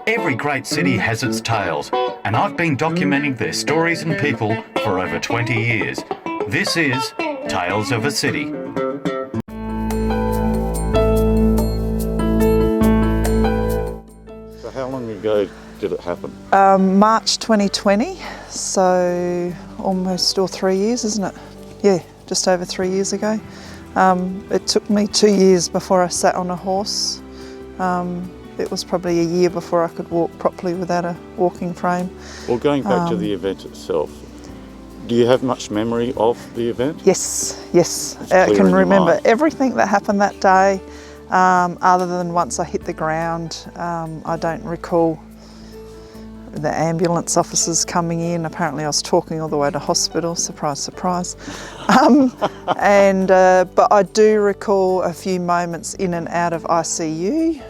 Every great city has its tales, and I've been documenting their stories and people for over 20 years. This is Tales of a City. So how long ago did it happen? March 2020, so almost 3 years, isn't it? Yeah, just over 3 years ago. It took me 2 years before I sat on a horse. It was probably a year before I could walk properly without a walking frame. Well, going back to the event itself, do you have much memory of the event? Yes. I can remember everything that happened that day, other than once I hit the ground. I don't recall the ambulance officers coming in. Apparently I was talking all the way to hospital, surprise, surprise. But I do recall a few moments in and out of ICU,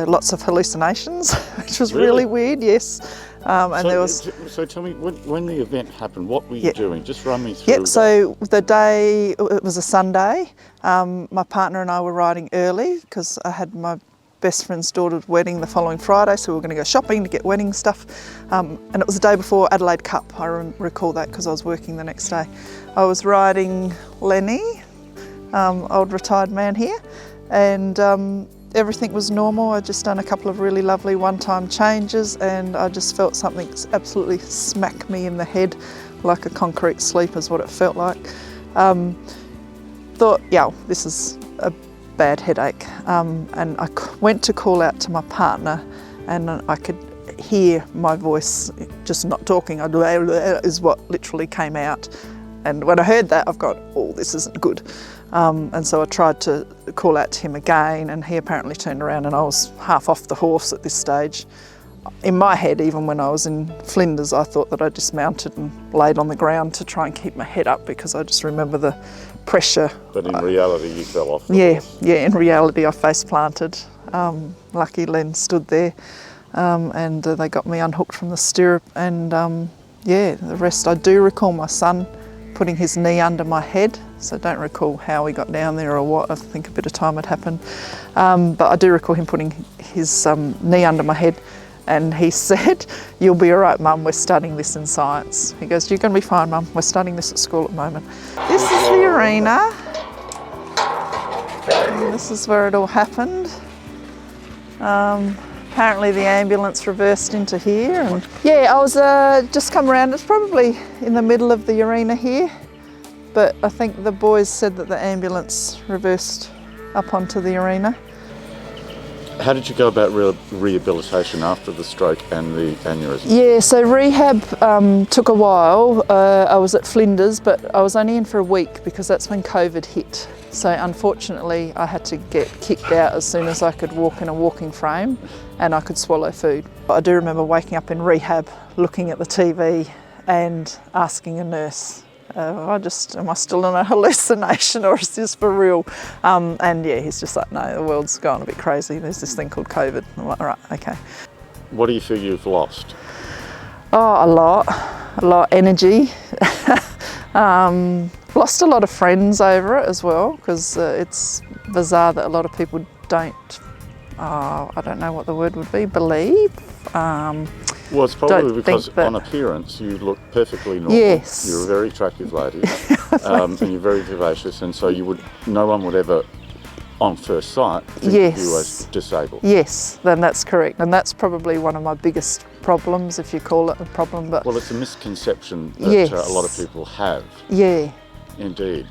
lots of hallucinations, which was really weird, yes. So tell me, when the event happened, what were you doing? Just run me through. So the day, it was a Sunday. My partner and I were riding early because I had my best friend's daughter's wedding the following Friday, so we were going to go shopping to get wedding stuff. And it was the day before Adelaide Cup. I recall that because I was working the next day. I was riding Lenny, old retired man here, and everything was normal. I'd just done a couple of really lovely one-time changes, and I just felt something absolutely smack me in the head, like a concrete sleep is what it felt like. Thought, yeah, this is a bad headache, and I went to call out to my partner, and I could hear my voice just not talking. Is what literally came out, and when I heard that, I've got, oh, this isn't good. And so I tried to call out to him again, and he apparently turned around, and I was half off the horse at this stage. In my head, even when I was in Flinders, I thought that I dismounted and laid on the ground to try and keep my head up, because I just remember the pressure. But in reality, you fell off the horse. Yeah, in reality I face planted. Lucky Len stood there, and they got me unhooked from the stirrup, and the rest I do recall. My son putting his knee under my head, so I don't recall how he got down there or what. I think a bit of time had happened, but I do recall him putting his knee under my head, and he said, "You'll be all right, Mum, we're studying this in science." He goes, "You're going to be fine, Mum, we're studying this at school at the moment." This is the arena. This is where it all happened. Apparently the ambulance reversed into here, and yeah, I was just come around. It's probably in the middle of the arena here, but I think the boys said that the ambulance reversed up onto the arena. How did you go about rehabilitation after the stroke and the aneurysm? Yeah, so rehab took a while. I was at Flinders, but I was only in for a week because that's when COVID hit. So unfortunately I had to get kicked out as soon as I could walk in a walking frame and I could swallow food. I do remember waking up in rehab, looking at the TV and asking a nurse, am I still in a hallucination, or is this for real? And yeah, he's just like, no, the world's gone a bit crazy. There's this thing called COVID. I'm like, all right, okay. What do you feel you've lost? Oh, a lot, energy. Lost a lot of friends over it as well, because it's bizarre that a lot of people don't, I don't know what the word would be, believe. Well, it's probably because on appearance you look perfectly normal. Yes. You're a very attractive lady, and you're very vivacious, and so no one would ever, on first sight, think you were disabled. Yes, then that's correct, and that's probably one of my biggest problems, if you call it a problem. But well, it's a misconception that a lot of people have. Yeah. Indeed.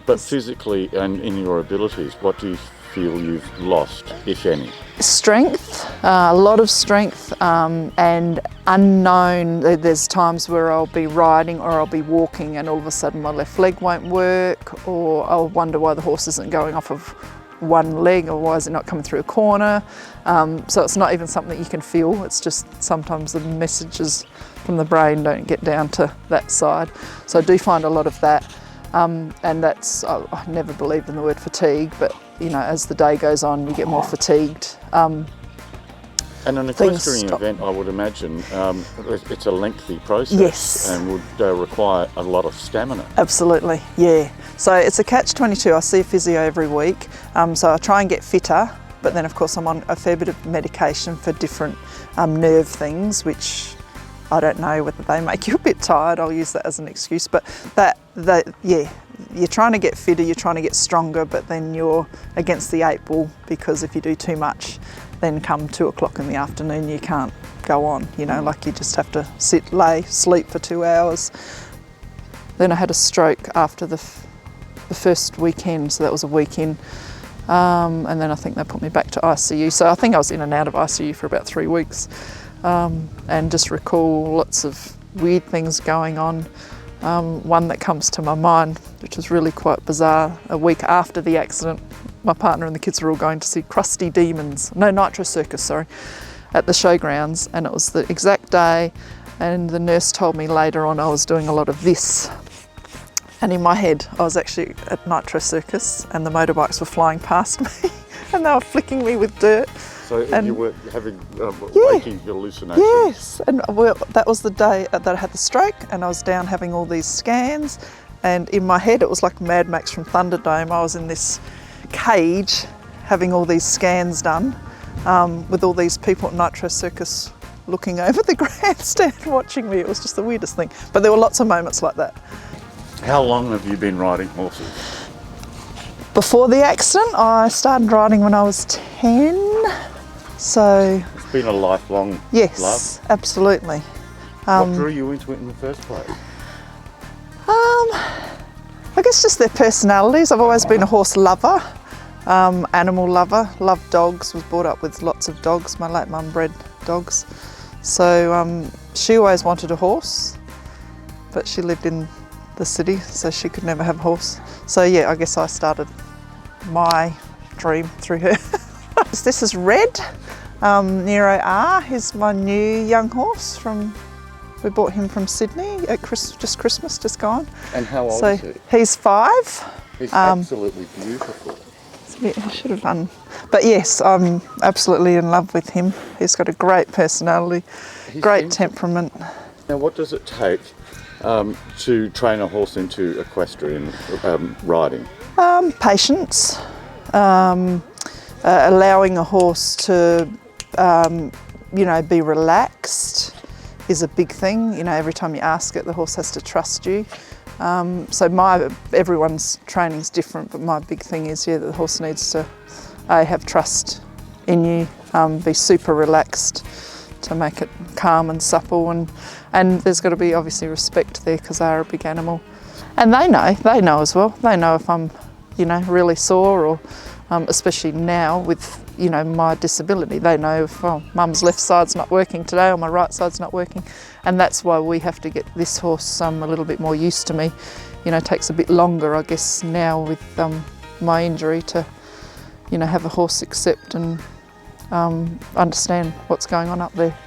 But physically and in your abilities, what do you feel you've lost, if any? Strength, a lot of strength, and unknown. There's times where I'll be riding or I'll be walking and all of a sudden my left leg won't work, or I'll wonder why the horse isn't going off of one leg, or why is it not coming through a corner. So it's not even something that you can feel, it's just sometimes the messages from the brain don't get down to that side. So I do find a lot of that, and that's, I never believed in the word fatigue, but you know, as the day goes on you get more fatigued. And an things equestrian stop. event, I would imagine, it's a lengthy process. Yes. And would require a lot of stamina. Absolutely, yeah. So it's a catch-22. I see a physio every week, so I try and get fitter, but then of course I'm on a fair bit of medication for different nerve things, which I don't know whether they make you a bit tired. I'll use that as an excuse, but yeah, you're trying to get fitter, you're trying to get stronger, but then you're against the 8 ball, because if you do too much, then come 2 o'clock in the afternoon you can't go on, you know, like you just have to sit, lay, sleep for 2 hours. Then I had a stroke after the first weekend, so that was a weekend, and then I think they put me back to ICU. So I think I was in and out of ICU for about 3 weeks, and just recall lots of weird things going on. One that comes to my mind, which was really quite bizarre, a week after the accident, my partner and the kids were all going to see Nitro Circus, sorry, at the showgrounds, and it was the exact day, and the nurse told me later on I was doing a lot of this. And in my head, I was actually at Nitro Circus and the motorbikes were flying past me and they were flicking me with dirt. So you were having waking hallucinations? Yes, and that was the day that I had the stroke, and I was down having all these scans, and in my head it was like Mad Max from Thunderdome. I was in this cage having all these scans done, with all these people at Nitro Circus looking over the grandstand watching me. It was just the weirdest thing, but there were lots of moments like that. How long have you been riding horses? Before the accident, I started riding when I was 10. So It's been a lifelong yes, love. Absolutely. What drew you into it in the first place? I guess just their personalities. I've always been a horse lover, animal lover, loved dogs, was brought up with lots of dogs. My late mum bred dogs. So she always wanted a horse, but she lived in the city, so she could never have a horse. So yeah, I guess I started my dream through her. This is Red, Nero R. He's my new young horse we bought him from Sydney at Christmas just gone. And how old is he? He's 5. He's absolutely beautiful. I should have done, but yes, I'm absolutely in love with him. He's got a great personality, great temperament. Now, what does it take to train a horse into equestrian riding? Patience, allowing a horse to, be relaxed is a big thing. You know, every time you ask it, the horse has to trust you. So everyone's training is different, but my big thing is, that the horse needs to have trust in you, be super relaxed to make it calm and supple, and there's got to be obviously respect there because they are a big animal, and they know as well. They know if I'm, really sore, or especially now with my disability, they know if mum's left side's not working today or my right side's not working, and that's why we have to get this horse a little bit more used to me. It takes a bit longer, I guess, now with my injury to have a horse accept and understand what's going on up there.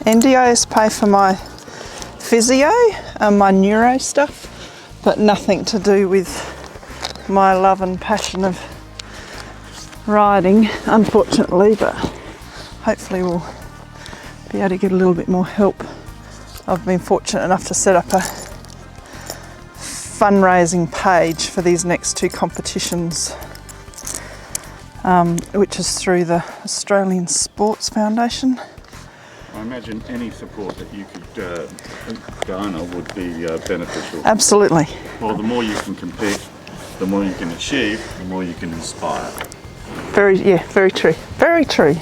NDIS pay for my physio and my neuro stuff, but nothing to do with my love and passion of riding, unfortunately, but hopefully we'll be able to get a little bit more help. I've been fortunate enough to set up a fundraising page for these next 2 competitions, which is through the Australian Sports Foundation. I imagine any support that you could garner would be beneficial. Absolutely. Well, the more you can compete, the more you can achieve, the more you can inspire. Very true. Very true.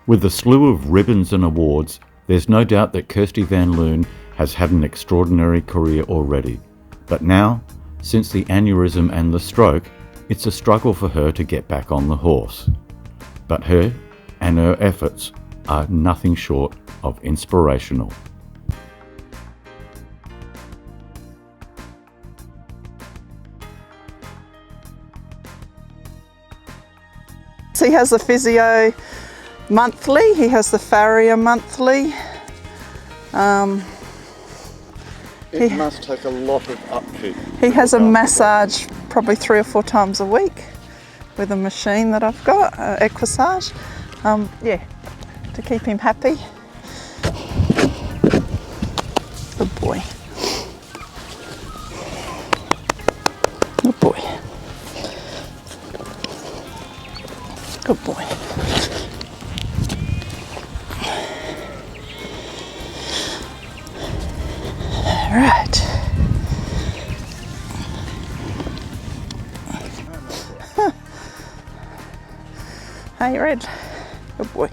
With a slew of ribbons and awards, there's no doubt that Kirsty Van Loon has had an extraordinary career already. But now, since the aneurysm and the stroke, it's a struggle for her to get back on the horse. But her and her efforts are nothing short of inspirational. He has the physio monthly, he has the farrier monthly. It must take a lot of upkeep. He has a massage probably 3 or 4 times a week with a machine that I've got, equissage. Yeah, to keep him happy. Good boy. Good boy. Good boy. All right. Hey, Red. Good boy.